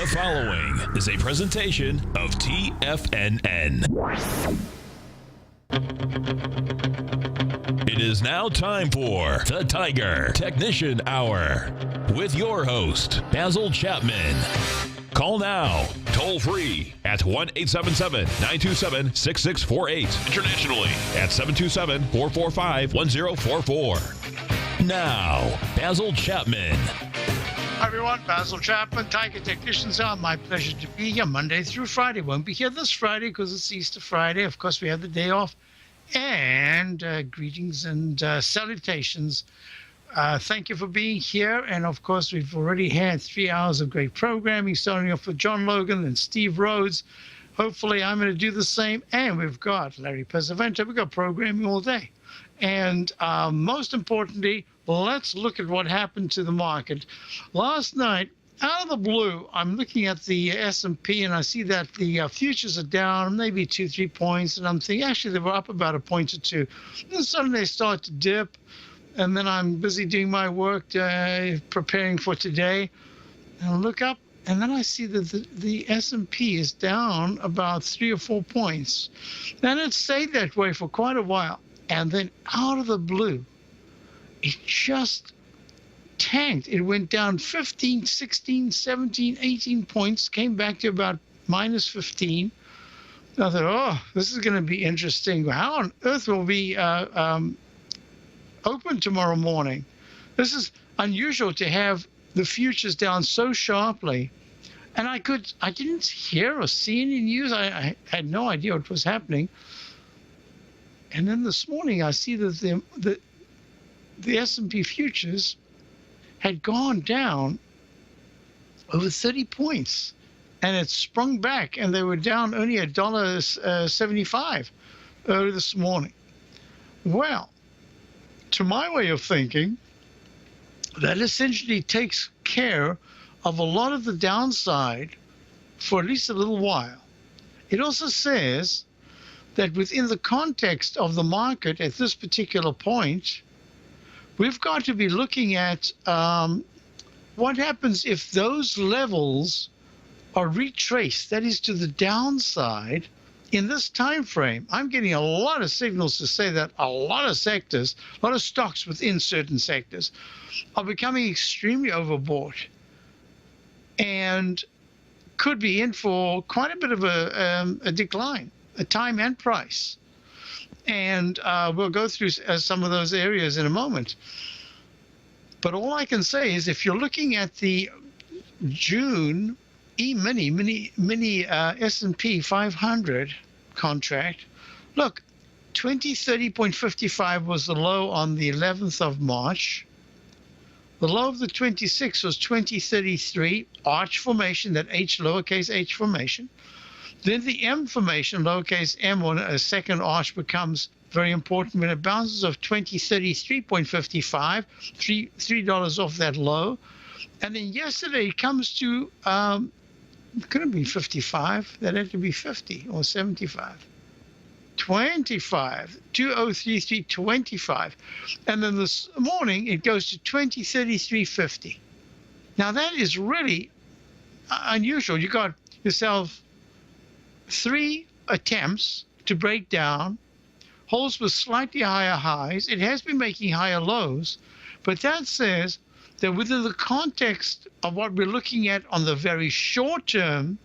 The following is a presentation of TFNN. It is now time for the Tiger Technician Hour with your host, Basil Chapman. Call now, toll free at 1-877-927-6648. Internationally at 727-445-1044. Now, Basil Chapman. Hi everyone, Basil Chapman, Tiger Technicians Hour. My pleasure to be here Monday through Friday. Won't be here this Friday because it's Easter Friday. Of course, we have the day off. And greetings and salutations. Thank you for being here. And of course, we've already had 3 hours of great programming, starting off with John Logan and Steve Rhodes. Hopefully, I'm going to do the same. And we've got Larry Pesavento. We've got programming all day. And most importantly, let's look at what happened to the market. Last night, out of the blue, I'm looking at the S&P, and I see that the futures are down maybe 2-3 points. And I'm thinking, actually, they were up about a point or two. And suddenly they start to dip. And then I'm busy doing my work, preparing for today. And I look up, and then I see that the S&P is down about 3 or 4 points. And it stayed that way for quite a while. And then out of the blue, it just tanked. It went down 15, 16, 17, 18 points, came back to about minus 15. I thought, oh, this is going to be interesting. How on earth will we open tomorrow morning? This is unusual to have the futures down so sharply. And I didn't hear or see any news. I had no idea what was happening. And then this morning, I see that the S&P futures had gone down over 30 points, and it sprung back, and they were down only $1.75 early this morning. Well, to my way of thinking, that essentially takes care of a lot of the downside for at least a little while. It also says that within the context of the market at this particular point, we've got to be looking at what happens if those levels are retraced, that is to the downside, in this time frame. I'm getting a lot of signals to say that a lot of sectors, a lot of stocks within certain sectors are becoming extremely overbought and could be in for quite a bit of a decline, a time and price. And we'll go through some of those areas in a moment. But all I can say is if you're looking at the June mini S&P 500 contract, look, 2030.55 was the low on the 11th of March. The low of the 26 was 2033, arch formation, that H, lowercase h formation. Then the M formation, lowercase m, or a second arch, becomes very important when it bounces off 2033.55, $3 off that low. And then yesterday it comes to, it couldn't be 55, that had to be 50 or 75. 25, 2033.25. And then this morning it goes to 2033.50. Now that is really unusual. You got yourself 3 attempts to break down, holds with slightly higher highs. It has been making higher lows, but that says that within the context of what we're looking at on the very short term,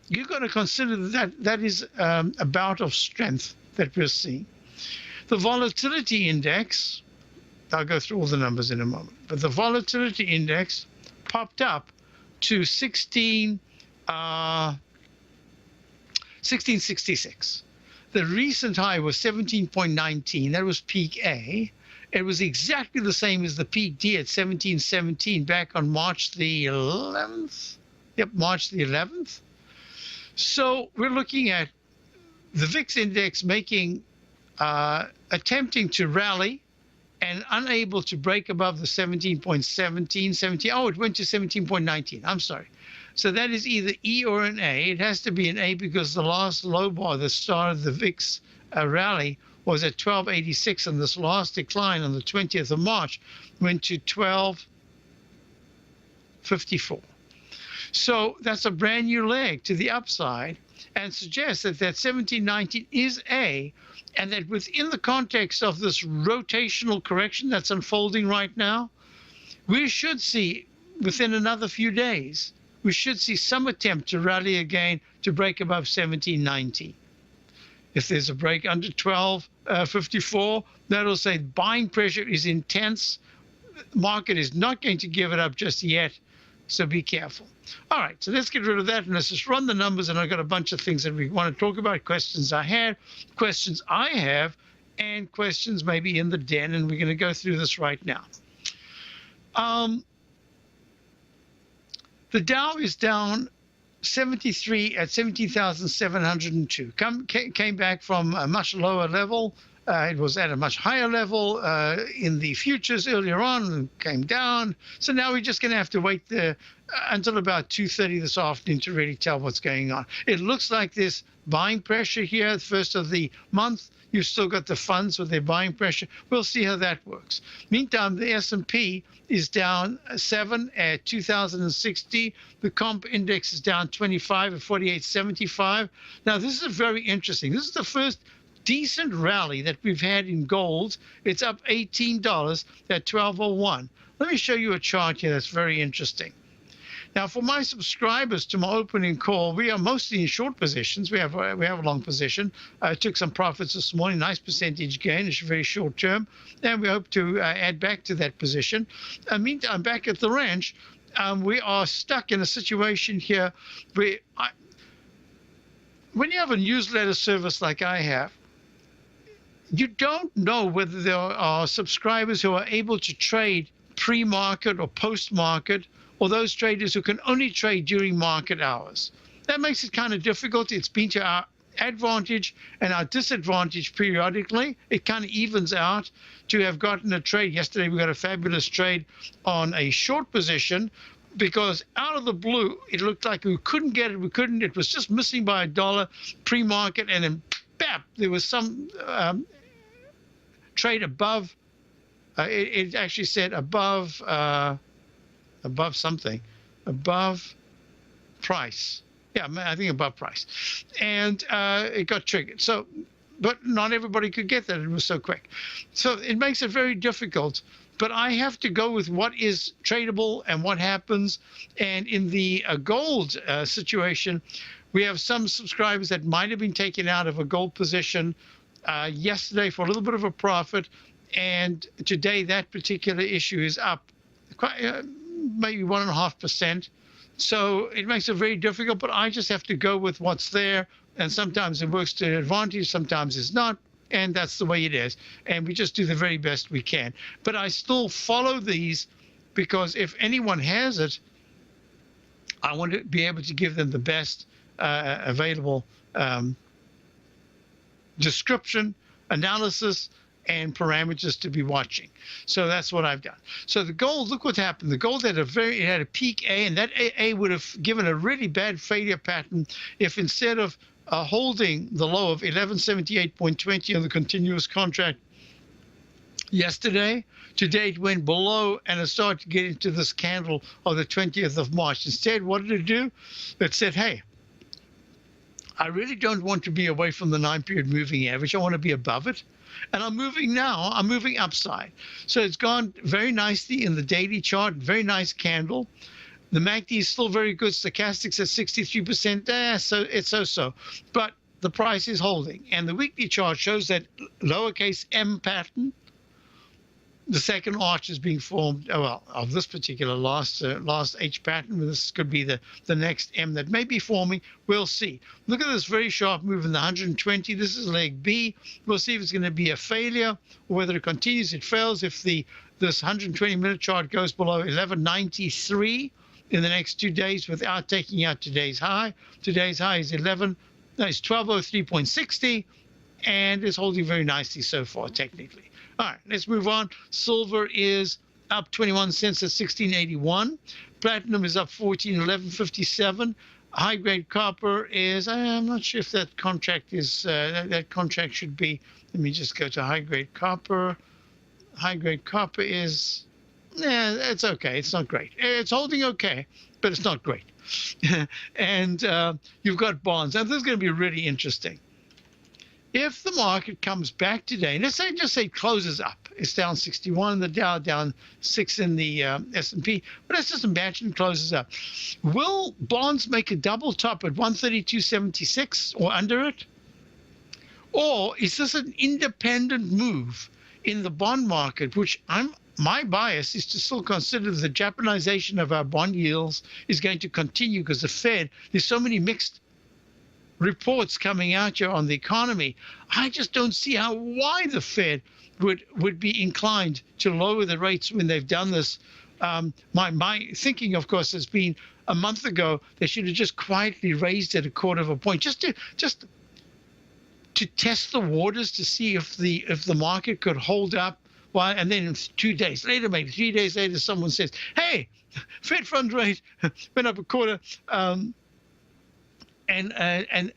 you've got to consider that is a bout of strength that we're seeing. The volatility index, I'll go through all the numbers in a moment, but the volatility index popped up to 1666. The recent high was 17.19. That was peak A. It was exactly the same as the peak D at 1717 back on March the 11th. Yep, March the 11th. So we're looking at the VIX index attempting to rally and unable to break above the 17.17, 17. Oh, it went to 17.19. I'm sorry. So that is either E or an A. It has to be an A because the last low bar that started the VIX rally was at 1286, and this last decline on the 20th of March went to 12 54. So that's a brand new leg to the upside, and suggests that 1719 is and that within the context of this rotational correction that's unfolding right now, we should see within another few days, we should see some attempt to rally again to break above 1790. If there's a break under 1254, that'll say buying pressure is intense. Market is not going to give it up just yet, so be careful. All right, so let's get rid of that and let's just run the numbers. And I've got a bunch of things that we want to talk about, questions I have, and questions maybe in the den, and we're going to go through this right now. The Dow is down 73 at 17,702. Came back from a much lower level. It was at a much higher level in the futures earlier on and came down. So now we're just going to have to wait until about 2:30 this afternoon to really tell what's going on. It looks like there's buying pressure here, first of the month. You've still got the funds with their buying pressure. We'll see how that works. Meantime, the S&P is down 7 at 2,060. The comp index is down 25 at 48.75. Now, this is very interesting. This is the first decent rally that we've had in gold. It's up $18 at 1201. Let me show you a chart here that's very interesting. Now, for my subscribers to my opening call, we are mostly in short positions. We have a long position. I took some profits this morning, nice percentage gain. It's very short term, and we hope to add back to that position. Meantime, back at the ranch, we are stuck in a situation here where when you have a newsletter service like I have, you don't know whether there are subscribers who are able to trade pre-market or post-market, or those traders who can only trade during market hours. That makes it kind of difficult. It's been to our advantage and our disadvantage periodically. It kind of evens out to have gotten a trade. Yesterday we got a fabulous trade on a short position because out of the blue, it looked like we couldn't get it. It was just missing by $1 pre-market, and then bap, there was some trade above. It actually said above something, above price. Yeah, I think above price. And it got triggered. So, but not everybody could get that. It was so quick. So it makes it very difficult. But I have to go with what is tradable and what happens. And in the gold situation, we have some subscribers that might have been taken out of a gold position yesterday for a little bit of a profit. And today that particular issue is up maybe 1.5%. So it makes it very difficult, but I just have to go with what's there. And sometimes it works to advantage, sometimes it's not. And that's the way it is. And we just do the very best we can. But I still follow these because if anyone has it, I want to be able to give them the best available description, analysis, and parameters to be watching. So that's what I've done. So the gold, look what happened. The gold had a peak A, and that A would have given a really bad failure pattern if instead of holding the low of 1178.20 on the continuous contract yesterday, today it went below and it started to get into this candle of the 20th of March. Instead, what did it do? It said, hey, I really don't want to be away from the 9-period moving average. I want to be above it. And I'm moving now. I'm moving upside. So it's gone very nicely in the daily chart. Very nice candle. The MACD is still very good. Stochastics at 63%. So it's so-so. But the price is holding. And the weekly chart shows that lowercase m pattern. The second arch is being formed, of this particular last H pattern. This could be the next M that may be forming. We'll see. Look at this very sharp move in the 120. This is leg B. We'll see if it's going to be a failure or whether it continues. It fails if this 120-minute chart goes below 1193 in the next 2 days without taking out today's high. Today's high is 1203.60 and is holding very nicely so far technically. All right, let's move on. Silver is up 21 cents at 16.81. Platinum is up 11.57. High-grade copper is, I'm not sure if that contract is, that contract should be, let me just go to high-grade copper. High-grade copper is Yeah, it's okay. It's not great. It's holding okay, but it's not great. And you've got bonds. Now, this is going to be really interesting. If the market comes back today, and let's say just say it closes up, it's down 61 in the Dow, down 6 in the S&P, but let's just imagine it closes up. Will bonds make a double top at 132.76 or under it? Or is this an independent move in the bond market, which my bias is to still consider the Japanization of our bond yields is going to continue because the Fed, there's so many mixed reports coming out here on the economy. I just don't see why the Fed would be inclined to lower the rates when they've done this. My thinking, of course, has been a month ago they should have just quietly raised it a quarter of a point, just to test the waters to see if the market could hold up. Well, and then 2 days later, maybe 3 days later, someone says, "Hey, Fed funds rate went up a quarter." And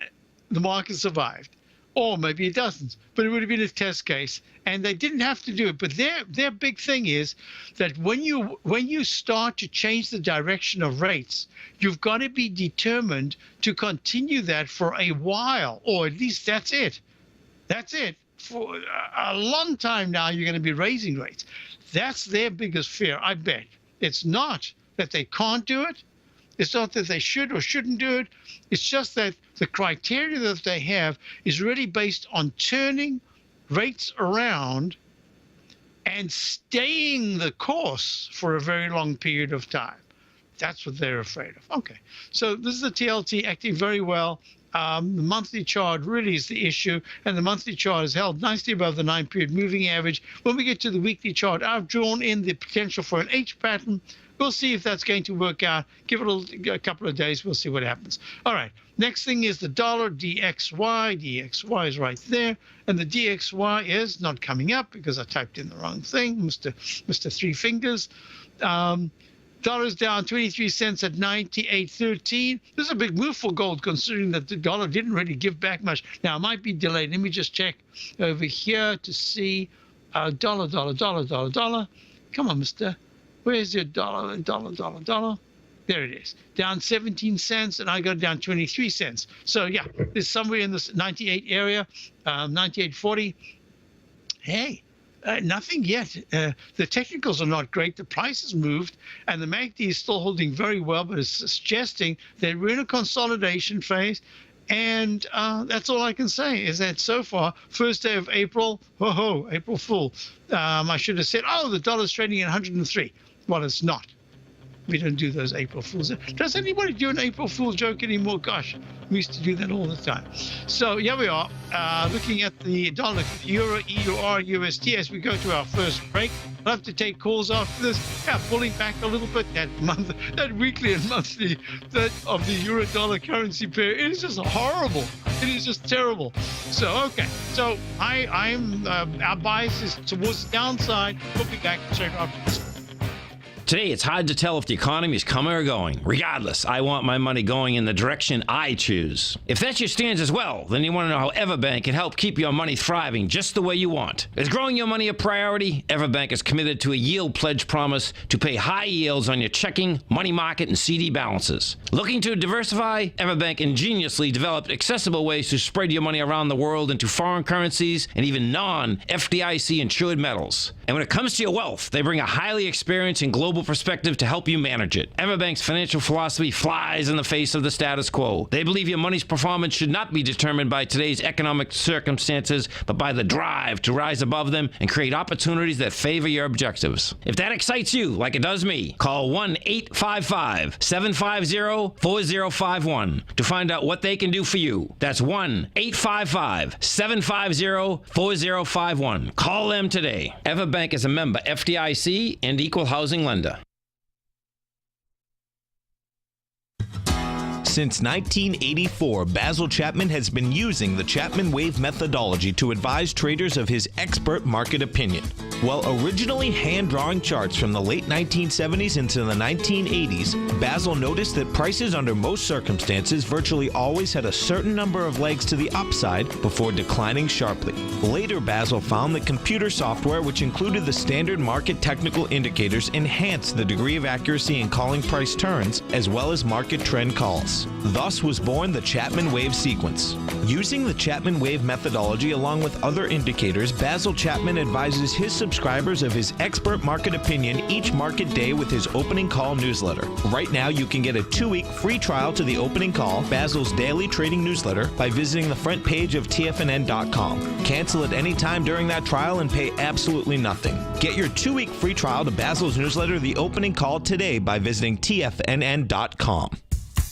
the market survived, or maybe it doesn't. But it would have been a test case, and they didn't have to do it. But their big thing is that when you start to change the direction of rates, you've got to be determined to continue that for a while, or at least that's it. That's it. For a long time now, you're going to be raising rates. That's their biggest fear, I bet. It's not that they can't do it. It's not that they should or shouldn't do it. It's just that the criteria that they have is really based on turning rates around and staying the course for a very long period of time. That's what they're afraid of. Okay, so this is the TLT acting very well. The monthly chart really is the issue, and the monthly chart is held nicely above the 9-period moving average. When we get to the weekly chart, I've drawn in the potential for an H pattern. We'll see if that's going to work out. Give it a couple of days. We'll see what happens. All right. Next thing is the dollar DXY. DXY is right there. And the DXY is not coming up because I typed in the wrong thing, Mr. Three Fingers. Dollar's down 23 cents at 98.13. This is a big move for gold considering that the dollar didn't really give back much. Now, it might be delayed. Let me just check over here to see dollar. Come on, mister. Where's your dollar? There it is. Down 17 cents, and I got it down 23 cents. So, yeah, it's somewhere in this 98 area, 98.40. Hey, nothing yet. The technicals are not great. The price has moved, and the MACD is still holding very well, but it's suggesting that we're in a consolidation phase. And that's all I can say is that so far, first day of April, April Fool. I should have said, the dollar's trading at 103. Well, it's not. We don't do those April Fools. Does anybody do an April Fool joke anymore? Gosh, we used to do that all the time. So here we are, looking at the dollar, euro, EUR, USD as we go to our first break. I'll have to take calls after this. Yeah, pulling back a little bit. That weekly and monthly of the euro-dollar currency pair, it is just horrible. It is just terrible. So, okay. So our bias is towards the downside. We'll be back straight after this. Today, it's hard to tell if the economy is coming or going. Regardless, I want my money going in the direction I choose. If that's your stance as well, then you want to know how Everbank can help keep your money thriving just the way you want. Is growing your money a priority? Everbank is committed to a yield pledge promise to pay high yields on your checking, money market, and CD balances. Looking to diversify? Everbank ingeniously developed accessible ways to spread your money around the world into foreign currencies and even non-FDIC insured metals. And when it comes to your wealth, they bring a highly experienced and global perspective to help you manage it. Everbank's financial philosophy flies in the face of the status quo. They believe your money's performance should not be determined by today's economic circumstances, but by the drive to rise above them and create opportunities that favor your objectives. If that excites you, like it does me, call 1-855-750-4051 to find out what they can do for you. That's 1-855-750-4051. Call them today. Everbank is a member FDIC and equal housing lender. Since 1984, Basil Chapman has been using the Chapman Wave methodology to advise traders of his expert market opinion. While originally hand-drawing charts from the late 1970s into the 1980s, Basil noticed that prices under most circumstances virtually always had a certain number of legs to the upside before declining sharply. Later, Basil found that computer software, which included the standard market technical indicators, enhanced the degree of accuracy in calling price turns, as well as market trend calls. Thus was born the Chapman Wave sequence. Using the Chapman Wave methodology along with other indicators, Basil Chapman advises his subscribers of his expert market opinion each market day with his opening call newsletter. Right now, you can get a 2-week free trial to the opening call, Basil's daily trading newsletter, by visiting the front page of TFNN.com. Cancel at any time during that trial and pay absolutely nothing. Get your 2-week free trial to Basil's newsletter, The Opening Call, today by visiting TFNN.com.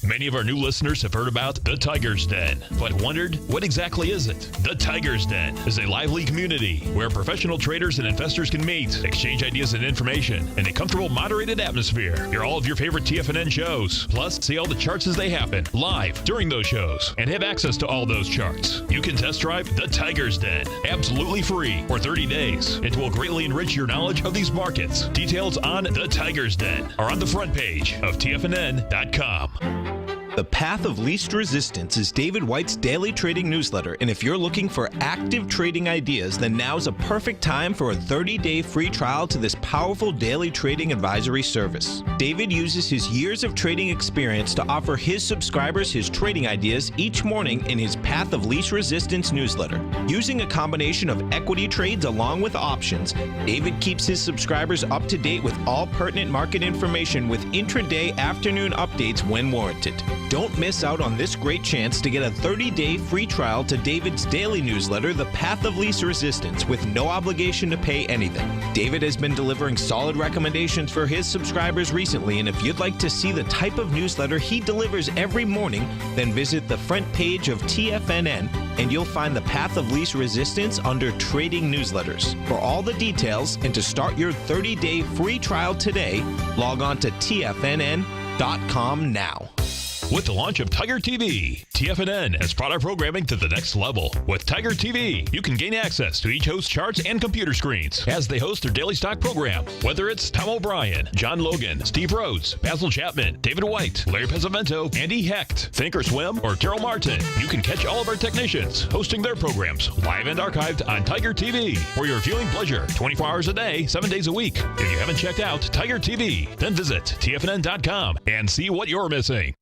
Many of our new listeners have heard about the Tiger's Den, but wondered, what exactly is it? The Tiger's Den is a lively community where professional traders and investors can meet, exchange ideas and information in a comfortable, moderated atmosphere. Hear all of your favorite TFNN shows, plus see all the charts as they happen live during those shows, and have access to all those charts. You can test drive the Tiger's Den absolutely free for 30 days. It will greatly enrich your knowledge of these markets. Details on the Tiger's Den are on the front page of TFNN.com. The Path of Least Resistance is David White's daily trading newsletter, and if you're looking for active trading ideas, then now's a perfect time for a 30-day free trial to this powerful daily trading advisory service. David uses his years of trading experience to offer his subscribers his trading ideas each morning in his Path of Least Resistance newsletter. Using a combination of equity trades along with options, David keeps his subscribers up to date with all pertinent market information with intraday afternoon updates when warranted. Don't miss out on this great chance to get a 30-day free trial to David's daily newsletter, The Path of Least Resistance, with no obligation to pay anything. David has been delivering solid recommendations for his subscribers recently, and if you'd like to see the type of newsletter he delivers every morning, then visit the front page of TFNN, and you'll find The Path of Least Resistance under Trading Newsletters. For all the details and to start your 30-day free trial today, log on to TFNN.com now. With the launch of Tiger TV, TFNN has brought our programming to the next level. With Tiger TV, you can gain access to each host's charts and computer screens as they host their daily stock program. Whether it's Tom O'Brien, John Logan, Steve Rhodes, Basil Chapman, David White, Larry Pesavento, Andy Hecht, Thinkorswim, or Terrell Martin, you can catch all of our technicians hosting their programs live and archived on Tiger TV for your viewing pleasure 24 hours a day, 7 days a week. If you haven't checked out Tiger TV, then visit TFNN.com and see what you're missing.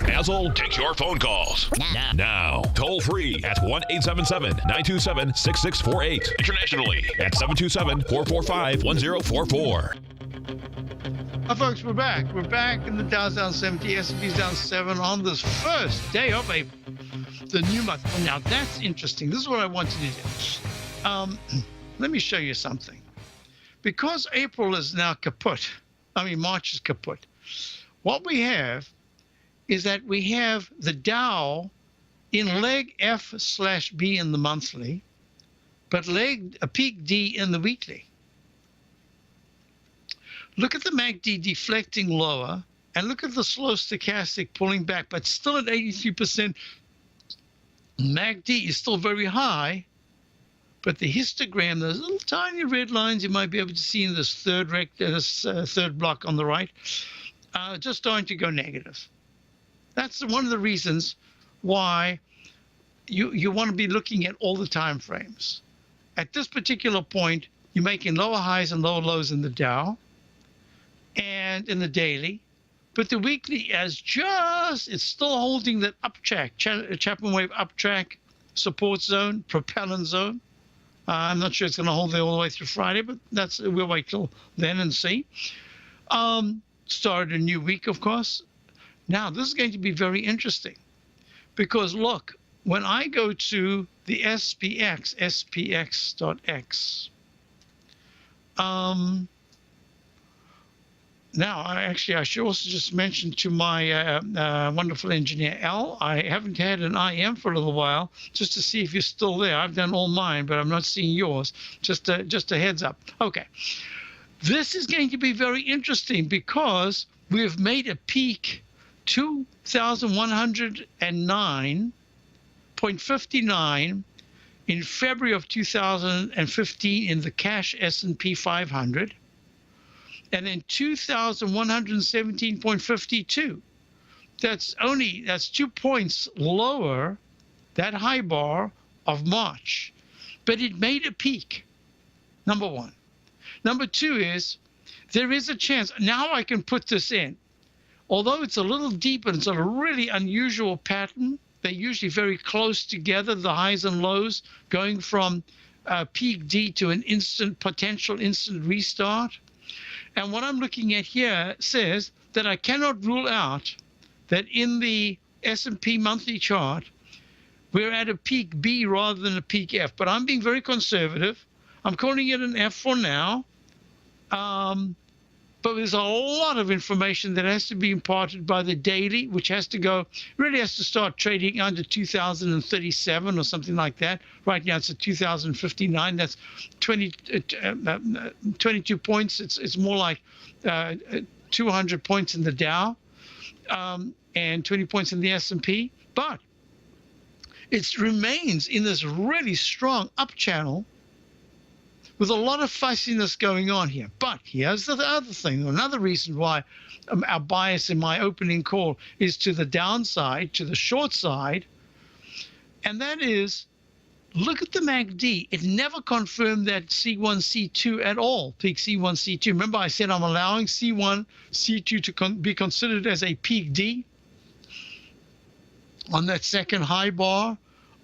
Basil takes your phone calls now. Toll free at 1-877-927-6648. Internationally at 727-445-1044. Folks, we're back. We're back, and the Dow's down 70, S&P's down 7 on this first day of the new month. Now, that's interesting. This is what I wanted to do. Let me show you something. Because April is now kaput, March is kaput, what we have is that we have the Dow in leg F/B in the monthly, but a peak D in the weekly. Look at the MACD deflecting lower, and look at the slow stochastic pulling back, but still at 83%. MACD is still very high, but the histogram, those little tiny red lines you might be able to see in this third block on the right, just starting to go negative. That's one of the reasons why you want to be looking at all the time frames. At this particular point, you're making lower highs and lower lows in the Dow and in the daily, but the weekly it's still holding that uptrack, Chapman Wave uptrack support zone, propellant zone. I'm not sure it's going to hold there all the way through Friday, but we'll wait till then and see. Started a new week, of course. Now, this is going to be very interesting because, look, when I go to the SPX.X, now, I should also just mention to my wonderful engineer, Al, I haven't had an IM for a little while just to see if you're still there. I've done all mine, but I'm not seeing yours. Just a heads up. Okay. This is going to be very interesting because we've made a peak 2,109.59 in February of 2015 in the cash S&P 500, and then 2,117.52. That's 2 points lower, that high bar of March, but it made a peak, number one. Number two is, there is a chance, now I can put this in, although it's a little deep and it's a really unusual pattern, they're usually very close together, the highs and lows, going from peak D to an potential instant restart. And what I'm looking at here says that I cannot rule out that in the S&P monthly chart, we're at a peak B rather than a peak F. But I'm being very conservative. I'm calling it an F for now. But there's a lot of information that has to be imparted by the daily, which really has to start trading under 2037 or something like that. Right now it's at 2059. That's 22 points. It's more like 200 points in the Dow and 20 points in the S&P. But it remains in this really strong up channel with a lot of fussiness going on here. But here's the other thing, another reason why our bias in my opening call is to the downside, to the short side, and that is, look at the MACD. It never confirmed that C1, C2 at all, peak C1, C2. Remember I said I'm allowing C1, C2 to be considered as a peak D on that second high bar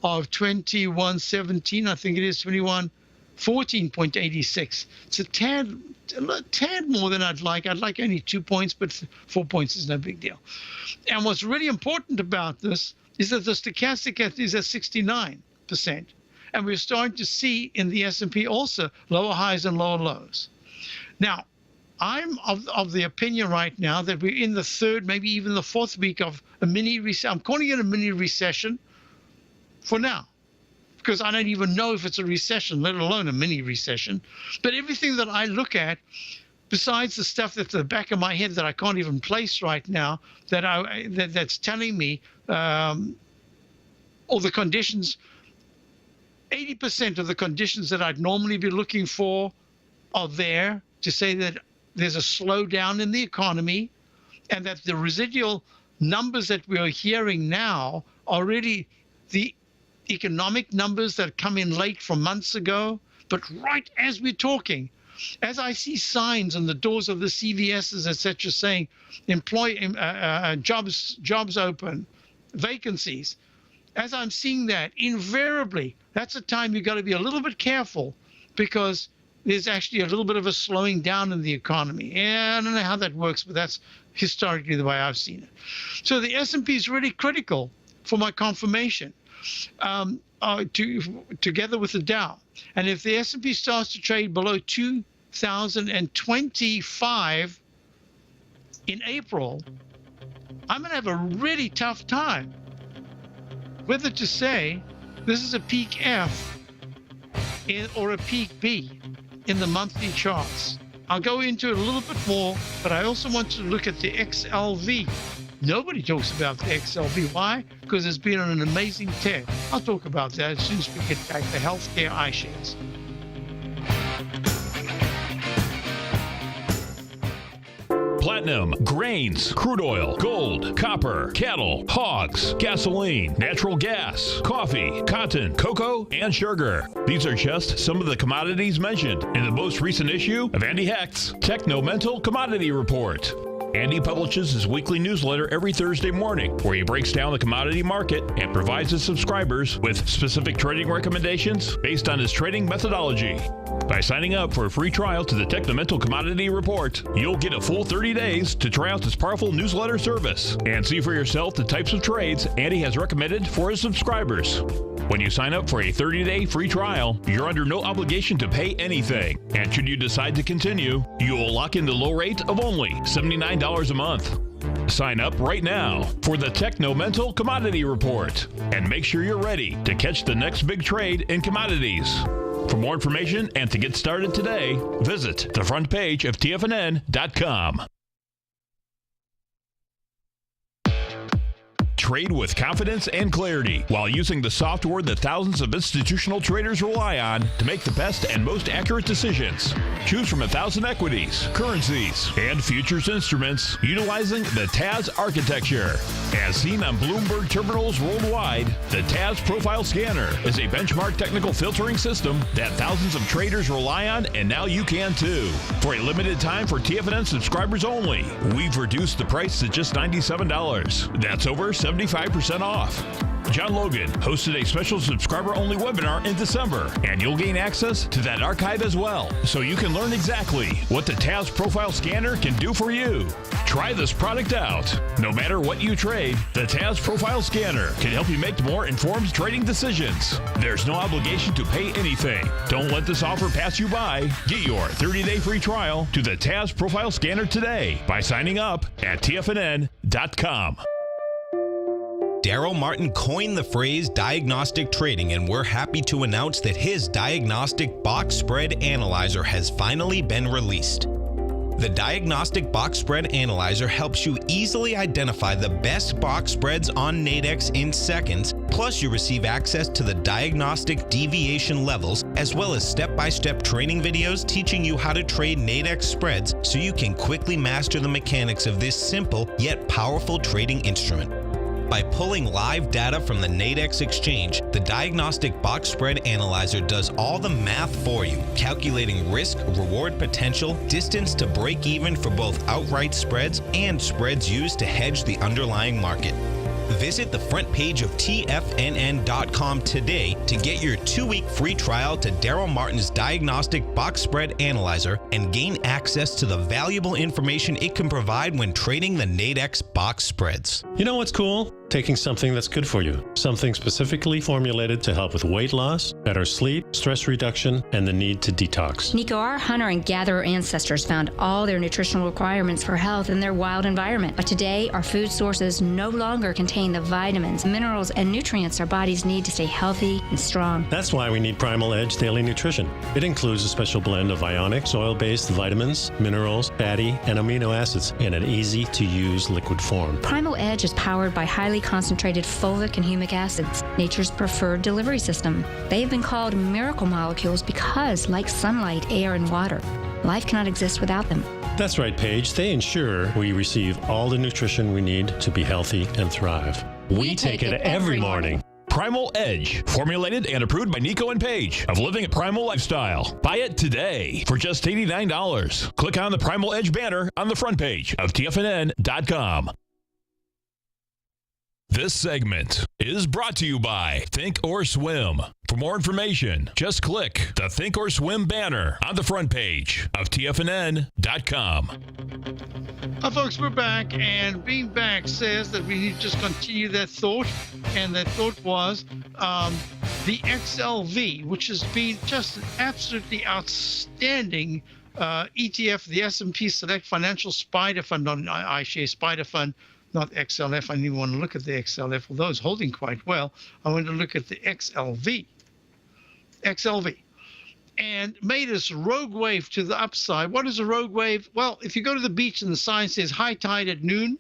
of 2117, I think it is 14.86. It's a tad more than I'd like. I'd like only 2 points, but 4 points is no big deal. And what's really important about this is that the stochastic is at 69%. And we're starting to see in the S&P also lower highs and lower lows. Now, I'm of the opinion right now that we're in the third, maybe even the fourth week of a mini recession. I'm calling it a mini recession for now, because I don't even know if it's a recession, let alone a mini recession. But everything that I look at, besides the stuff that's at the back of my head that I can't even place right now, that's telling me all the conditions, 80% of the conditions that I'd normally be looking for are there to say that there's a slowdown in the economy, and that the residual numbers that we're hearing now are really the economic numbers that come in late from months ago. But right as we're talking, as I see signs on the doors of the CVSs, etc., saying jobs open, vacancies, as I'm seeing that, invariably, that's a time you've got to be a little bit careful, because there's actually a little bit of a slowing down in the economy. And I don't know how that works, but that's historically the way I've seen it. So the S&P is really critical for my confirmation. Together with the Dow. And if the S&P starts to trade below 2025 in April, I'm going to have a really tough time whether to say this is a peak F or a peak B in the monthly charts. I'll go into it a little bit more, but I also want to look at the XLV. Nobody talks about the XLV. Why? Because it's been on an amazing tear. I'll talk about that as soon as we get back to healthcare iShares. Platinum, grains, crude oil, gold, copper, cattle, hogs, gasoline, natural gas, coffee, cotton, cocoa, and sugar. These are just some of the commodities mentioned in the most recent issue of Andy Hecht's Techno-Mental Commodity Report. Andy publishes his weekly newsletter every Thursday morning, where he breaks down the commodity market and provides his subscribers with specific trading recommendations based on his trading methodology. By signing up for a free trial to the Techno-Mental Commodity Report, you'll get a full 30 days to try out this powerful newsletter service and see for yourself the types of trades Andy has recommended for his subscribers. When you sign up for a 30-day free trial, you're under no obligation to pay anything. And should you decide to continue, you will lock in the low rate of only $79 a month. Sign up right now for the Techno-Mental Commodity Report and make sure you're ready to catch the next big trade in commodities. For more information and to get started today, visit the front page of TFNN.com. Trade with confidence and clarity while using the software that thousands of institutional traders rely on to make the best and most accurate decisions. Choose from 1,000 equities, currencies, and futures instruments utilizing the TAS architecture. As seen on Bloomberg terminals worldwide, the TAS Profile Scanner is a benchmark technical filtering system that thousands of traders rely on, and now you can too. For a limited time for TFNN subscribers only, we've reduced the price to just $97. That's over 75% off. John Logan hosted a special subscriber-only webinar in December, and you'll gain access to that archive as well, so you can learn exactly what the TAS Profile Scanner can do for you. Try this product out. No matter what you trade, the TAS Profile Scanner can help you make more informed trading decisions. There's no obligation to pay anything. Don't let this offer pass you by. Get your 30-day free trial to the TAS Profile Scanner today by signing up at TFNN.com. Daryl Martin coined the phrase diagnostic trading, and we're happy to announce that his diagnostic box spread analyzer has finally been released. The Diagnostic Box Spread Analyzer helps you easily identify the best box spreads on Nadex in seconds, plus you receive access to the diagnostic deviation levels, as well as step-by-step training videos teaching you how to trade Nadex spreads so you can quickly master the mechanics of this simple yet powerful trading instrument. By pulling live data from the Nadex exchange, the Diagnostic Box Spread Analyzer does all the math for you, calculating risk, reward potential, distance to break even for both outright spreads and spreads used to hedge the underlying market. Visit the front page of TFNN.com today to get your 2-week free trial to Daryl Martin's Diagnostic Box Spread Analyzer and gain access to the valuable information it can provide when trading the Nadex box spreads. You know what's cool? Taking something that's good for you. Something specifically formulated to help with weight loss, better sleep, stress reduction, and the need to detox. Nico, our hunter and gatherer ancestors found all their nutritional requirements for health in their wild environment. But today, our food sources no longer contain the vitamins, minerals, and nutrients our bodies need to stay healthy and strong. That's why we need Primal Edge Daily Nutrition. It includes a special blend of ionic, soil-based vitamins, minerals, fatty, and amino acids in an easy-to-use liquid form. Primal Edge is powered by highly concentrated fulvic and humic acids, nature's preferred delivery system. They have been called miracle molecules because, like sunlight, air, and water, life cannot exist without them. That's right, Paige. They ensure we receive all the nutrition we need to be healthy and thrive. We take it every morning. Primal Edge, formulated and approved by Nico and Paige of Living a Primal Lifestyle. Buy it today for just $89. Click on the Primal Edge banner on the front page of TFNN.com. This segment is brought to you by Think or Swim. For more information, just click the Think or Swim banner on the front page of TFNN.com. Hi, folks, we're back, and being back says that we need to just continue that thought, and that thought was the XLV, which has been just an absolutely outstanding ETF, the S&P Select Financial Spider Fund, not iShares Spider Fund, not XLF. I didn't even want to look at the XLF, although it's holding quite well. I wanted to look at the XLV, and made this rogue wave to the upside. What is a rogue wave? Well, if you go to the beach and the sign says high tide at noon,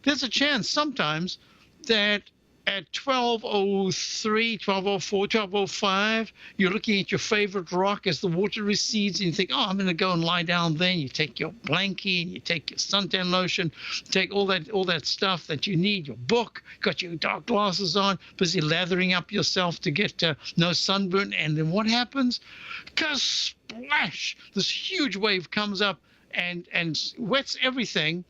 there's a chance sometimes that at 12:03, 12:04, 12:05, you're looking at your favorite rock as the water recedes, and you think, oh, I'm going to go and lie down there. And you take your blankie and you take your suntan lotion, take all that stuff that you need, your book, got your dark glasses on, busy lathering up yourself to get no sunburn. And then what happens? Splash! This huge wave comes up and wets everything.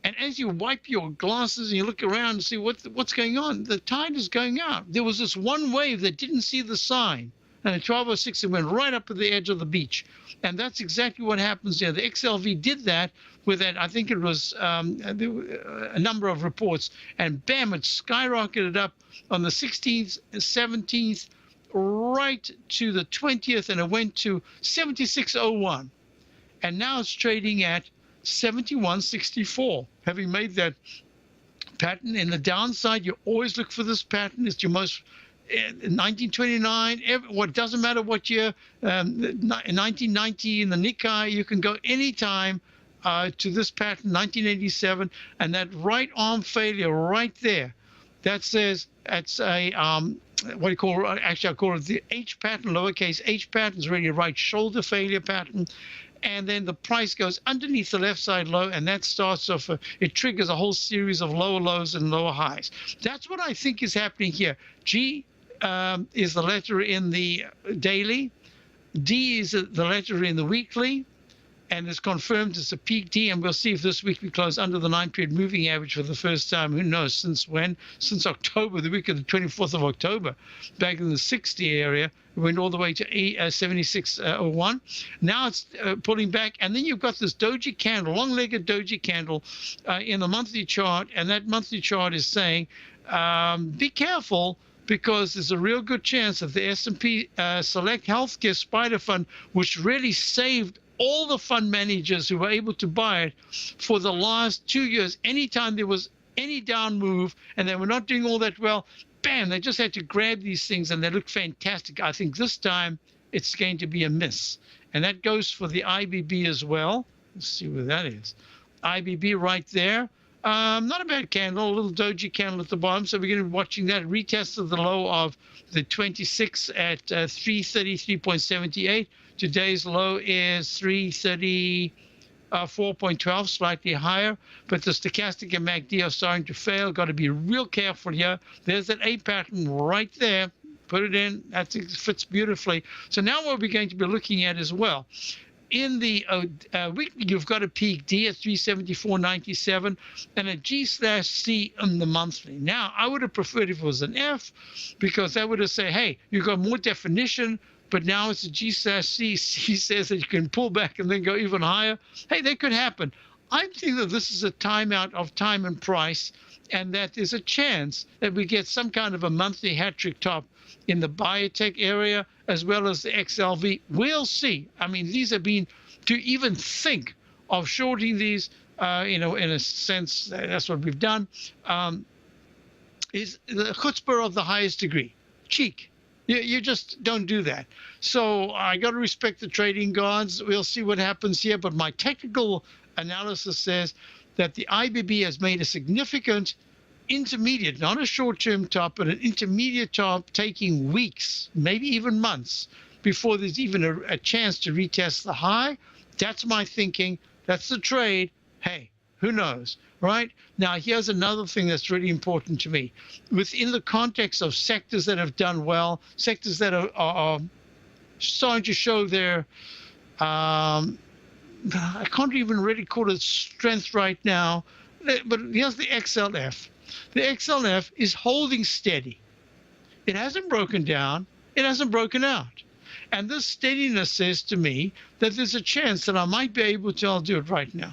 And as you wipe your glasses and you look around and see what's going on, the tide is going out. There was this one wave that didn't see the sign. And at 12:06, it went right up to the edge of the beach. And that's exactly what happens there. The XLV did that with that, I think it was a number of reports. And bam, it skyrocketed up on the 16th, 17th, right to the 20th, and it went to 76.01. And now it's trading at 71.64. Having made that pattern in the downside, you always look for this pattern. It's your most 1929. What doesn't matter what year, 1990 in the Nikkei, you can go anytime to this pattern, 1987, and that right arm failure right there that says it's a what do you call it? Actually, I call it the H pattern, lowercase h pattern is really a right shoulder failure pattern. And then the price goes underneath the left side low, and that starts off, it triggers a whole series of lower lows and lower highs. That's what I think is happening here. G is the letter in the daily. D is the letter in the weekly, and it's confirmed it's a peak D, and we'll see if this week we close under the 9-period moving average for the first time. Who knows since when? Since October, the week of the 24th of October, back in the 60 area. It went all the way to 76.01. Now it's pulling back, and then you've got this doji candle, long-legged doji candle in the monthly chart, and that monthly chart is saying, be careful, because there's a real good chance that the S&P Select Healthcare Spider Fund, which really saved all the fund managers who were able to buy it for the last 2 years, anytime there was any down move and they were not doing all that well, bam, they just had to grab these things and they look fantastic. I think this time it's going to be a miss. And that goes for the IBB as well. Let's see where that is. IBB right there. Not a bad candle, a little doji candle at the bottom. So we're going to be watching that. Retested the low of the 26 at 333.78. Today's low is 334.12, slightly higher. But the stochastic and MACD are starting to fail. Got to be real careful here. There's that A pattern right there. Put it in. That fits beautifully. So now what we're going to be looking at as well. In the weekly, you've got a peak D at 374.97 and a G/C in the monthly. Now, I would have preferred if it was an F, because that would have said, hey, you've got more definition, but now it's a G/C. C says that you can pull back and then go even higher. Hey, that could happen. I think that this is a timeout of time and price, and that there's a chance that we get some kind of a monthly hat-trick top in the biotech area, as well as the XLV. We'll see. I mean, these have been, to even think of shorting these, in a sense, that's what we've done, is the chutzpah of the highest degree. Cheek. You just don't do that. So I got to respect the trading gods. We'll see what happens here. But my technical analysis says that the IBB has made a significant intermediate, not a short-term top, but an intermediate top, taking weeks, maybe even months, before there's even a chance to retest the high. That's my thinking. That's the trade. Hey, who knows, right? Now, here's another thing that's really important to me. Within the context of sectors that have done well, sectors that are starting to show their, I can't even really call it strength right now, but here's the XLF. The XLF is holding steady. It hasn't broken down. It hasn't broken out. And this steadiness says to me that there's a chance that I might be able to, I'll do it right now,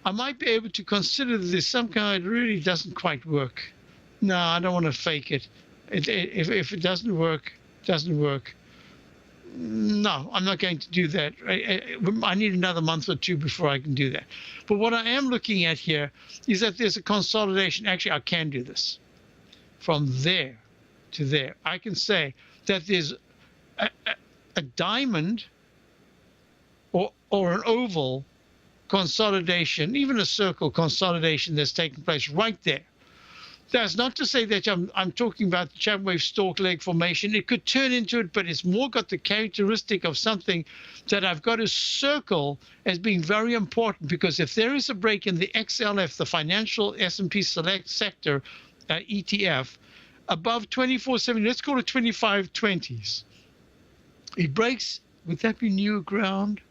I might be able to consider that there's some kind, it really doesn't quite work. No, I don't want to fake it. If it doesn't work, it doesn't work. No, I'm not going to do that. I need another month or two before I can do that. But what I am looking at here is that there's a consolidation. Actually, I can do this. From there to there, I can say that there's a diamond or an oval consolidation, even a circle consolidation that's taking place right there. That's not to say that I'm talking about the Chapman wave stalk leg formation. It could turn into it, but it's more got the characteristic of something that I've got to circle as being very important, because if there is a break in the XLF, the financial S&P Select Sector ETF, above 2470, let's call it 2520s, it breaks, would that be new ground?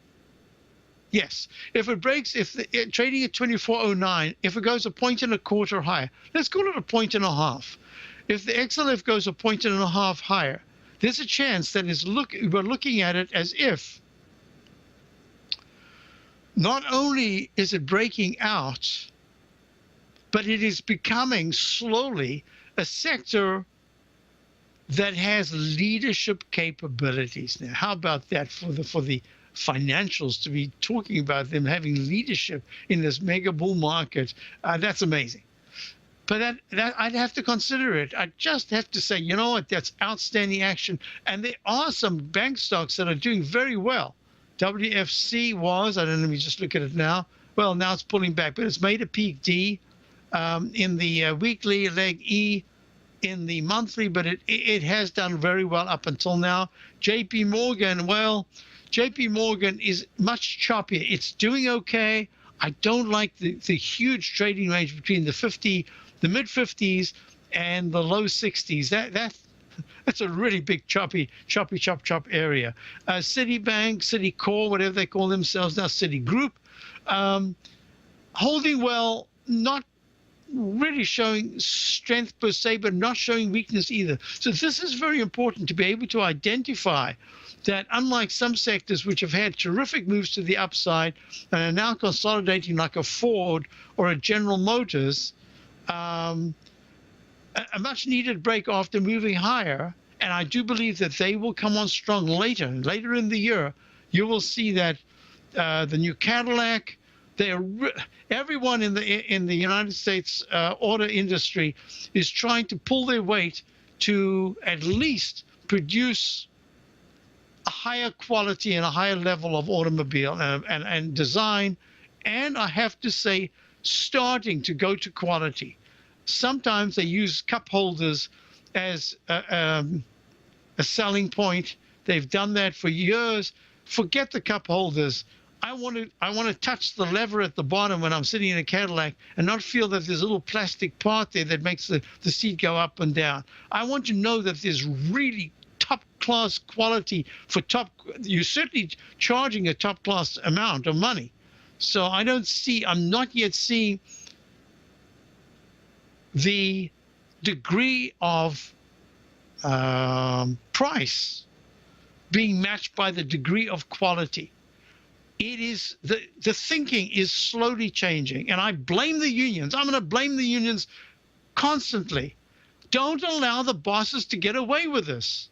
Yes, if it breaks, if trading at 2409, if it goes a point and a quarter higher, let's call it a point and a half. If the XLF goes a point and a half higher, there's a chance that we're looking at it as if not only is it breaking out, but it is becoming slowly a sector that has leadership capabilities. Now, how about that for the financials to be talking about them having leadership in this mega bull market? That's amazing. But that I'd have to consider it. I just have to say, you know what, that's outstanding action. And there are some bank stocks that are doing very well. WFC was, I don't know, let me just look at it now. Well, now it's pulling back, but it's made a peak D in the weekly leg E. in the monthly, but it has done very well up until now. JP Morgan, well, JP Morgan is much choppier. It's doing okay. I don't like the huge trading range between the mid 50s and the low 60s. That's a really big chop area. Citibank, Citicorp, whatever they call themselves now, Citigroup, holding well, not really showing strength per se, but not showing weakness either. So this is very important to be able to identify that, unlike some sectors which have had terrific moves to the upside and are now consolidating like a Ford or a General Motors, a much needed break after moving higher. And I do believe that they will come on strong later in the year. You will see that the new Cadillac, everyone in the United States auto industry is trying to pull their weight to at least produce a higher quality and a higher level of automobile and design, and I have to say, starting to go to quality. Sometimes they use cup holders as a selling point. They've done that for years. Forget the cup holders. I want to touch the lever at the bottom when I'm sitting in a Cadillac and not feel that there's a little plastic part there that makes the seat go up and down. I want to know that there's really top class quality for you're certainly charging a top class amount of money. So I'm not yet seeing the degree of price being matched by the degree of quality. It is the thinking is slowly changing, and I blame the unions. I'm going to blame the unions constantly. Don't allow the bosses to get away with this,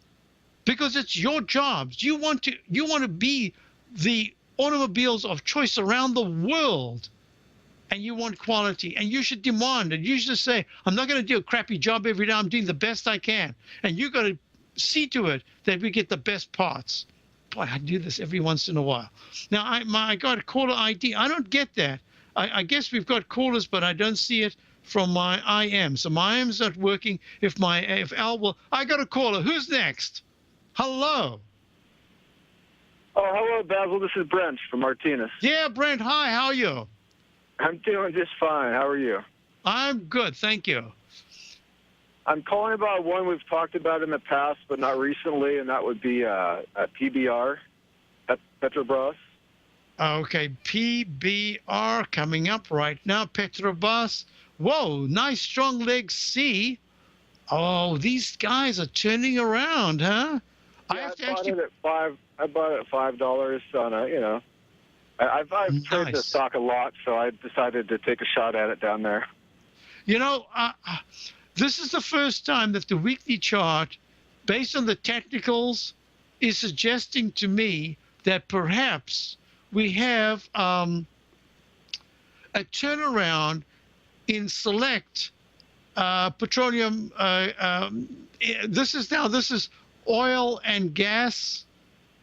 because it's your jobs. You want to be the automobiles of choice around the world, and you want quality, and you should demand it. You should say, I'm not going to do a crappy job every day. I'm doing the best I can, and you got to see to it that we get the best parts. Boy, I do this every once in a while. Now, I got a caller ID. I don't get that. I guess we've got callers, but I don't see it from my IM. So my IM's not working. If Al will, I got a caller. Who's next? Hello. Oh, hello, Basil. This is Brent from Martinez. Yeah, Brent. Hi. How are you? I'm doing just fine. How are you? I'm good. Thank you. I'm calling about one we've talked about in the past, but not recently, and that would be a PBR, Petrobras. Okay, PBR coming up right now. Petrobras. Whoa, nice strong leg C. Oh, these guys are turning around, huh? Yeah, I bought it at $5 on a, I've traded the stock a lot, so I decided to take a shot at it down there. This is the first time that the weekly chart, based on the technicals, is suggesting to me that perhaps we have a turnaround in select petroleum. This is oil and gas.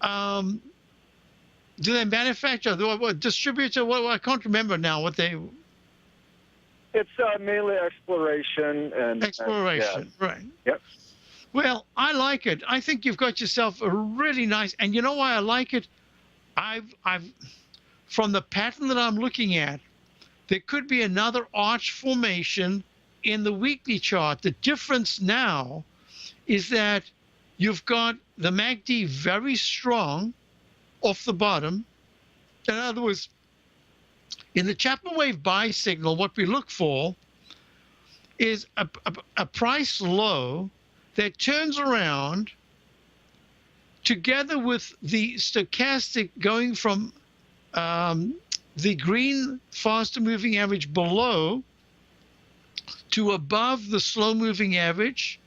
Do they manufacture? What distributor? I can't remember now what they. It's mainly exploration and exploration, right? Yep. Well, I like it. I think you've got yourself a really nice, and you know why I like it? I've from the pattern that I'm looking at, there could be another arch formation in the weekly chart. The difference now is that you've got the MACD very strong off the bottom. In other words, in the Chapman wave buy signal, what we look for is a price low that turns around together with the stochastic going from the green faster moving average below to above the slow moving average.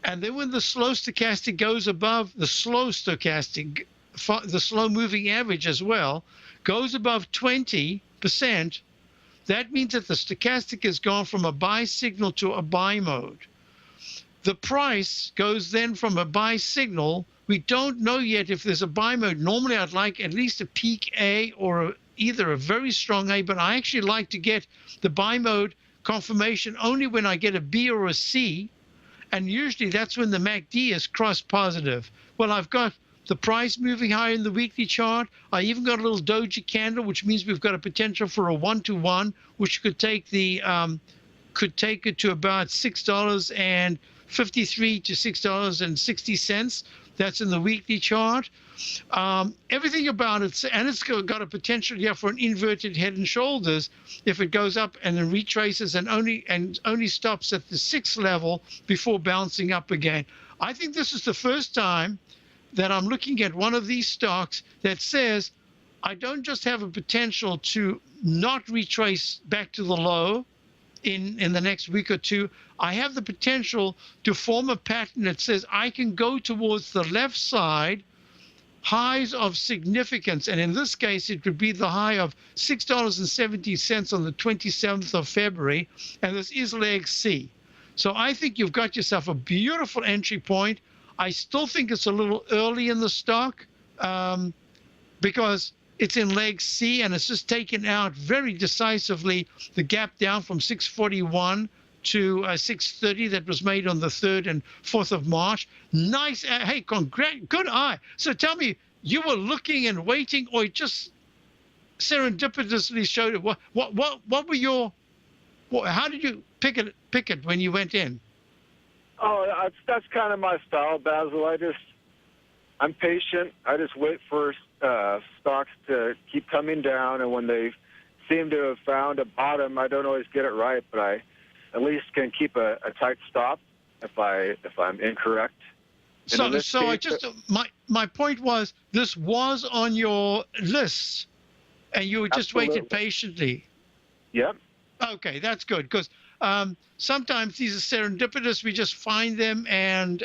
And then when the slow stochastic goes above the slow stochastic, the slow moving average as well, goes above 20%, that means that the stochastic has gone from a buy signal to a buy mode. The price goes then from a buy signal. We don't know yet if there's a buy mode. Normally, I'd like at least a peak A or either a very strong A, but I actually like to get the buy mode confirmation only when I get a B or a C. And usually that's when the MACD is cross positive. Well, I've got the price moving higher in the weekly chart. I even got a little doji candle, which means we've got a potential for a 1-to-1, which could take it to about $6.53 to $6.60. That's in the weekly chart. Everything about it, and it's got a potential here for an inverted head and shoulders if it goes up and then retraces and only stops at the 6th level before bouncing up again. I think this is the first time that I'm looking at one of these stocks that says I don't just have a potential to not retrace back to the low in the next week or two. I have the potential to form a pattern that says I can go towards the left side, highs of significance. And in this case, it would be the high of $6.70 on the 27th of February. And this is leg C. So I think you've got yourself a beautiful entry point. I still think it's a little early in the stock because it's in leg C and it's just taken out very decisively the gap down from 641 to 630 that was made on the 3rd and 4th of March. Nice. Hey, good eye. So tell me, you were looking and waiting, or it just serendipitously showed it? What were your? How did you pick it when you went in? Oh, that's kind of my style, Basil. I'm patient. I just wait for stocks to keep coming down, and when they seem to have found a bottom, I don't always get it right, but I at least can keep a tight stop if I'm incorrect. My point was, this was on your list, and you just waited patiently. Yep. Okay, that's good, because sometimes these are serendipitous. We just find them, and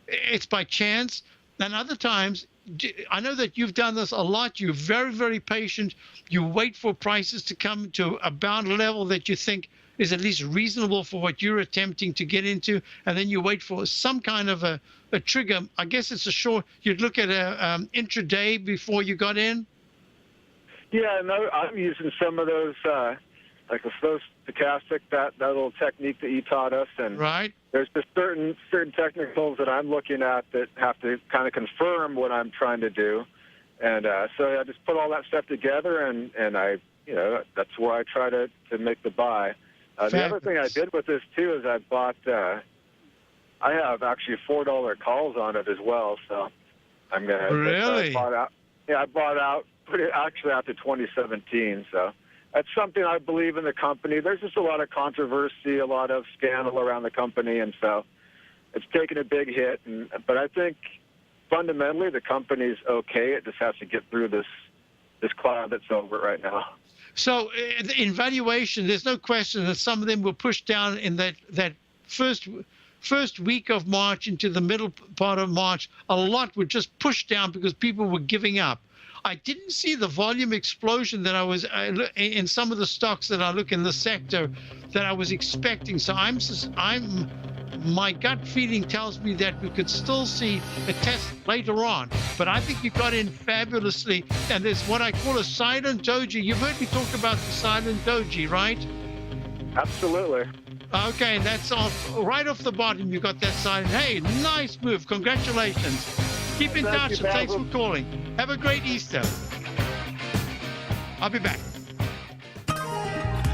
it's by chance. And other times, I know that you've done this a lot. You're very, very patient. You wait for prices to come to about a level that you think is at least reasonable for what you're attempting to get into, and then you wait for some kind of a trigger. I guess it's you'd look at a intraday before you got in. Yeah, no, I'm using some of those, like those stochastic, that little technique that you taught us, and right. There's just certain technicals that I'm looking at that have to kind of confirm what I'm trying to do, and so I just put all that stuff together, and I, that's where I try to make the buy. The other thing I did with this too is I bought. I have actually $4 calls on it as well, so I'm gonna. Really? I bought out. Put it actually out to 2017, so that's something I believe in the company. There's just a lot of controversy, a lot of scandal around the company, and so it's taken a big hit. But I think fundamentally the company's okay. It just has to get through this cloud that's over right now. So in valuation, there's no question that some of them were pushed down in that first week of March into the middle part of March. A lot were just pushed down because people were giving up. I didn't see the volume explosion that I was in some of the stocks that I look in the sector that I was expecting. So my gut feeling tells me that we could still see a test later on. But I think you got in fabulously, and there's what I call a silent doji. You've heard me talk about the silent doji, right? Absolutely. Okay, and that's right off the bottom. You got that silent. Hey, nice move. Congratulations. Keep in touch, and thanks for calling. Have a great Easter. I'll be back.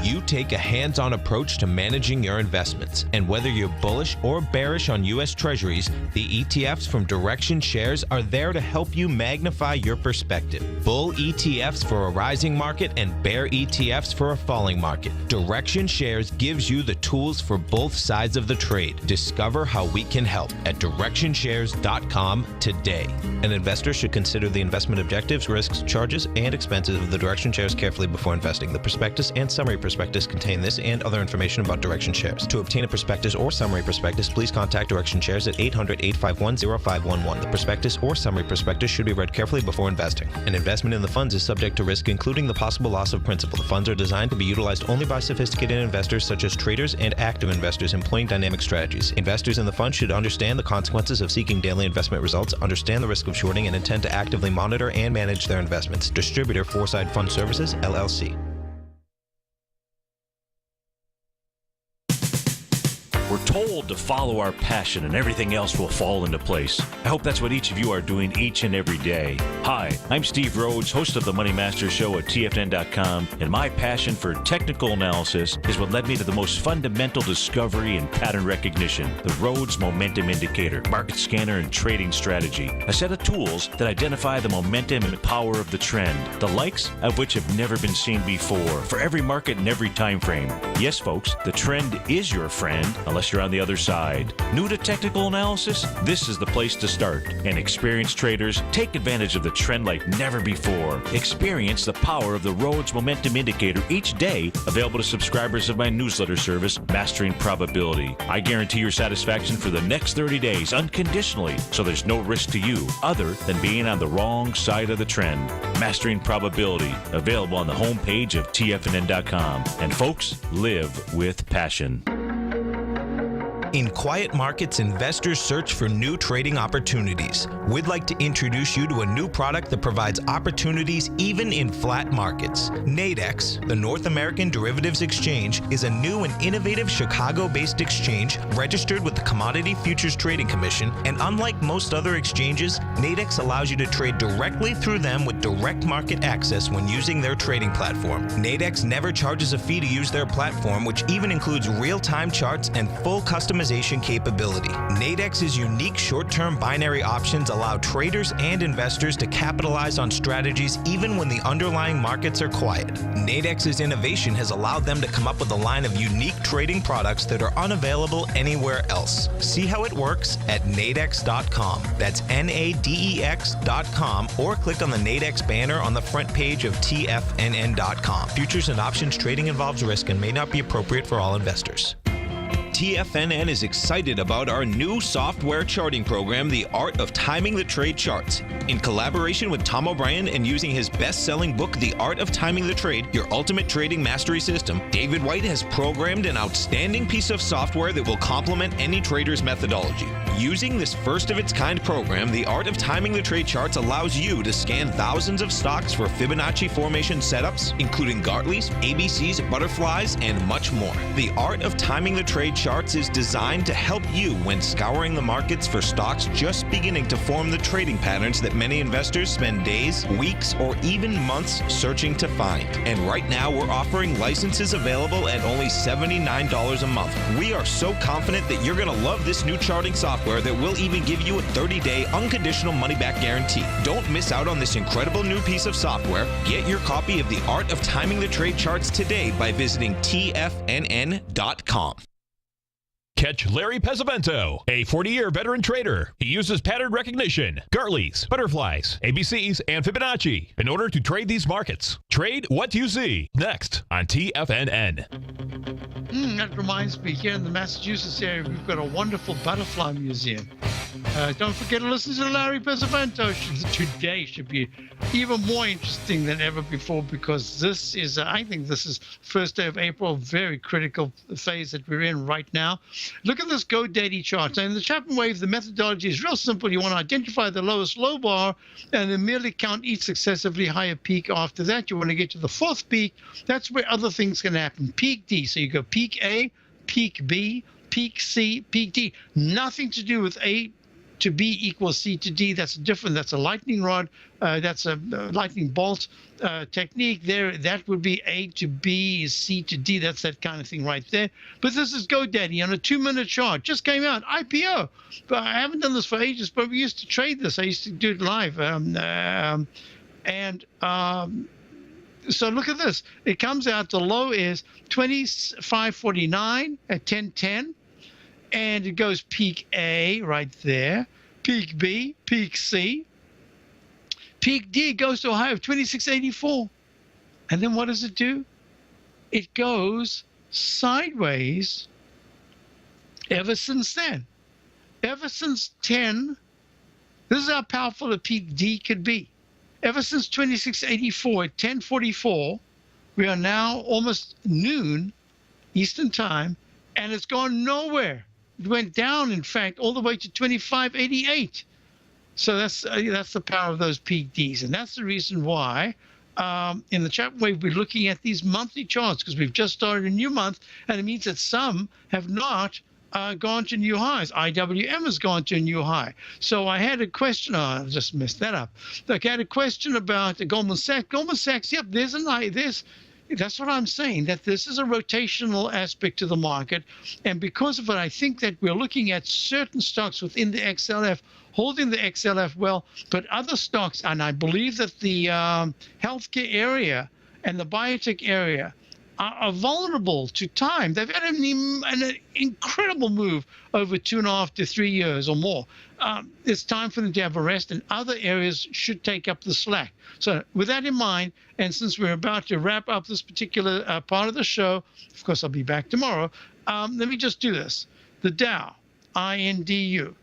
You take a hands-on approach to managing your investments, and whether you're bullish or bearish on U.S. Treasuries, the ETFs from Direction Shares are there to help you magnify your perspective. Bull ETFs for a rising market and bear ETFs for a falling market. Direction Shares gives you the tools for both sides of the trade. Discover how we can help at DirectionShares.com today. An investor should consider the investment objectives, risks, charges, and expenses of the Direction Shares carefully before investing. The prospectus and summary prospectus contain this and other information about Direction Shares. To obtain a prospectus or summary prospectus, please contact Direction Shares at 800-851-0511. The prospectus or summary prospectus should be read carefully before investing. An investment in the funds is subject to risk, including the possible loss of principal. The funds are designed to be utilized only by sophisticated investors such as traders and active investors employing dynamic strategies. Investors in the fund should understand the consequences of seeking daily investment results, understand the risk of shorting, and intend to actively monitor and manage their investments. Distributor Foreside Fund Services, LLC. We're told to follow our passion and everything else will fall into place. I hope that's what each of you are doing each and every day. Hi, I'm Steve Rhodes, host of the Money Master Show at TFNN.com, and my passion for technical analysis is what led me to the most fundamental discovery in pattern recognition, the Rhodes Momentum Indicator, market scanner, and trading strategy, a set of tools that identify the momentum and power of the trend, the likes of which have never been seen before, for every market and every time frame. Yes, folks, the trend is your friend, unless you're on the other side. New to technical analysis? This is the place to start. And experienced traders, take advantage of the trend like never before. Experience the power of the Rhodes Momentum Indicator each day, available to subscribers of my newsletter service, Mastering Probability. I guarantee your satisfaction for the next 30 days unconditionally, so there's no risk to you other than being on the wrong side of the trend. Mastering Probability, available on the homepage of TFNN.com. And folks, live with passion. In quiet markets, investors search for new trading opportunities. We'd like to introduce you to a new product that provides opportunities even in flat markets. Nadex, the North American Derivatives Exchange, is a new and innovative Chicago-based exchange registered with the Commodity Futures Trading Commission, and unlike most other exchanges, Nadex allows you to trade directly through them with direct market access when using their trading platform. Nadex never charges a fee to use their platform, which even includes real-time charts and full customization capability. Nadex's unique short-term binary options allow traders and investors to capitalize on strategies even when the underlying markets are quiet. Nadex's innovation has allowed them to come up with a line of unique trading products that are unavailable anywhere else. See how it works at nadex.com. That's NADEX.com, or click on the Nadex banner on the front page of TFNN.com. Futures and options trading involves risk and may not be appropriate for all investors. TFNN is excited about our new software charting program, The Art of Timing the Trade Charts. In collaboration with Tom O'Brien and using his best-selling book, The Art of Timing the Trade, Your Ultimate Trading Mastery System, David White has programmed an outstanding piece of software that will complement any trader's methodology. Using this first-of-its-kind program, The Art of Timing the Trade Charts allows you to scan thousands of stocks for Fibonacci formation setups, including Gartley's, ABC's, butterflies, and much more. The Art of Timing the Trade Charts is designed to help you when scouring the markets for stocks just beginning to form the trading patterns that many investors spend days, weeks, or even months searching to find. And right now, we're offering licenses available at only $79 a month. We are so confident that you're going to love this new charting software that will even give you a 30-day unconditional money-back guarantee. Don't miss out on this incredible new piece of software. Get your copy of The Art of Timing the Trade Charts today by visiting TFNN.com. Catch Larry Pesavento, a 40-year veteran trader. He uses pattern recognition, Gartley's, butterflies, ABCs, and Fibonacci in order to trade these markets. Trade what you see. Next on TFNN. That reminds me, here in the Massachusetts area, we've got a wonderful butterfly museum. Don't forget to listen to Larry Pesavento. Today should be even more interesting than ever before, because this is, I think this is first day of April, very critical phase that we're in right now. Look at this GoDaddy chart. And in the Chapman wave, the methodology is real simple. You want to identify the lowest low bar and then merely count each successively higher peak after that. You want to get to the fourth peak. That's where other things can happen. Peak D. So you go peak A, peak B, peak C, peak D. Nothing to do with A to B equals C to D. That's different. That's a lightning rod. That's a lightning bolt technique there. That would be A to B, C to D. That's that kind of thing right there. But this is GoDaddy on a 2-minute chart. Just came out. IPO. But I haven't done this for ages, but we used to trade this. I used to do it live. So look at this. It comes out, the low is 25.49 at 10.10. And it goes peak A right there, peak B, peak C. Peak D goes to a high of 26.84. And then what does it do? It goes sideways ever since then. Ever since 10, this is how powerful a peak D could be. Ever since 26.84 at 10.44, we are now almost noon Eastern time, and it's gone nowhere. It went down, in fact, all the way to 25.88. So that's the power of those peak Ds, and that's the reason why in the Chapman wave we're looking at these monthly charts, because we've just started a new month, and it means that some have not gone to new highs. IWM has gone to a new high. So I had a question. I just messed that up. Look, I had a question about the Goldman Sachs. Goldman Sachs, yep, that's what I'm saying, that this is a rotational aspect to the market. And because of it, I think that we're looking at certain stocks within the XLF holding the XLF well, but other stocks, and I believe that the healthcare area and the biotech area are vulnerable to time. They've had an incredible move over 2.5 to 3 years or more. It's time for them to have a rest, and other areas should take up the slack. So with that in mind, and since we're about to wrap up this particular part of the show, of course, I'll be back tomorrow. Let me just do this. The Dow, INDU.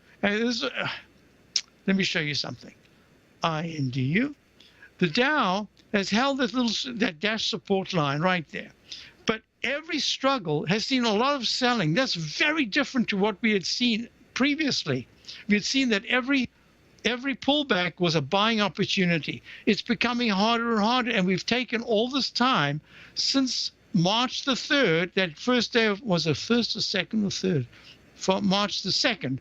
Let me show you something. INDU. The Dow has held that dash support line right there. But every struggle has seen a lot of selling. That's very different to what we had seen previously. We had seen that every pullback was a buying opportunity. It's becoming harder and harder, and we've taken all this time since March the 3rd, that first day was the first or second or third, for March the 2nd,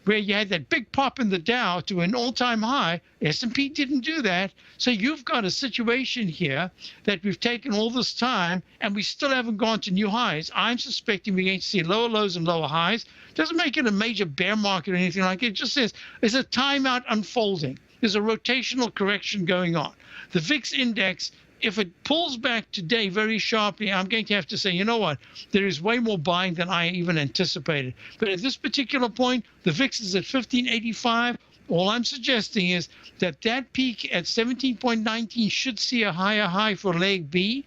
where you had that big pop in the Dow to an all-time high. S&P didn't do that. So you've got a situation here that we've taken all this time and we still haven't gone to new highs. I'm suspecting we're going to see lower lows and lower highs. Doesn't make it a major bear market or anything like it. It just says there's a timeout unfolding. There's a rotational correction going on. The VIX index, if it pulls back today very sharply, I'm going to have to say, you know what, there is way more buying than I even anticipated. But at this particular point, the VIX is at 1585. All I'm suggesting is that peak at 17.19 should see a higher high for leg B.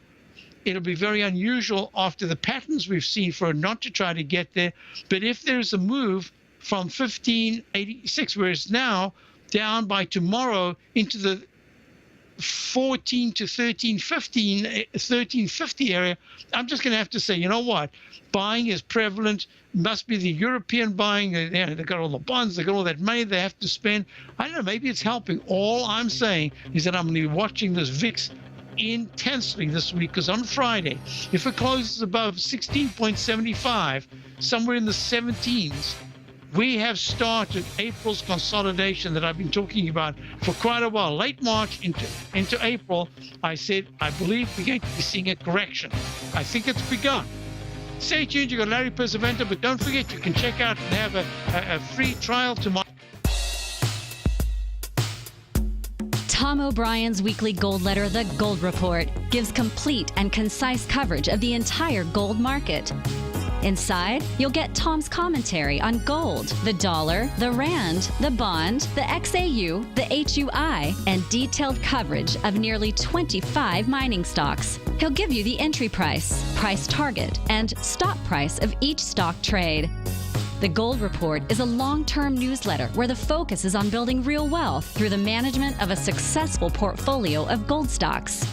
It'll be very unusual after the patterns we've seen for it not to try to get there. But if there's a move from 1586, where it's now, down by tomorrow into the 14 to 1350 area, I'm just going to have to say, you know what, buying is prevalent. Must be the European buying. They've got all the bonds, they've got all that money they have to spend. I don't know, maybe it's helping. All I'm saying is that I'm going to be watching this VIX intensely this week, because on Friday, if it closes above 16.75, somewhere in the 17s, we have started April's consolidation that I've been talking about for quite a while. Late March into April, I said, I believe we're going to be seeing a correction. I think it's begun. Stay tuned. You've got Larry Pesavento, but don't forget you can check out and have a free trial tomorrow. Tom O'Brien's weekly gold letter, The Gold Report, gives complete and concise coverage of the entire gold market. Inside, you'll get Tom's commentary on gold, the dollar, the rand, the bond, the XAU, the HUI, and detailed coverage of nearly 25 mining stocks. He'll give you the entry price, price target, and stop price of each stock trade. The Gold Report is a long-term newsletter where the focus is on building real wealth through the management of a successful portfolio of gold stocks.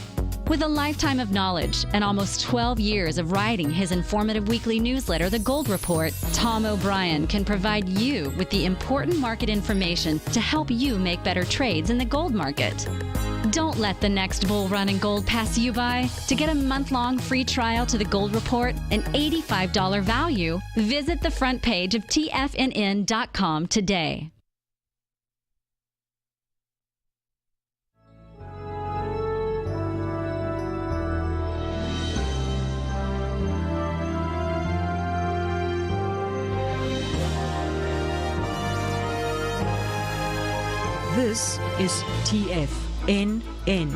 With a lifetime of knowledge and almost 12 years of writing his informative weekly newsletter, The Gold Report, Tom O'Brien can provide you with the important market information to help you make better trades in the gold market. Don't let the next bull run in gold pass you by. To get a month-long free trial to The Gold Report, an $85 value, visit the front page of TFNN.com today. This is TFNN.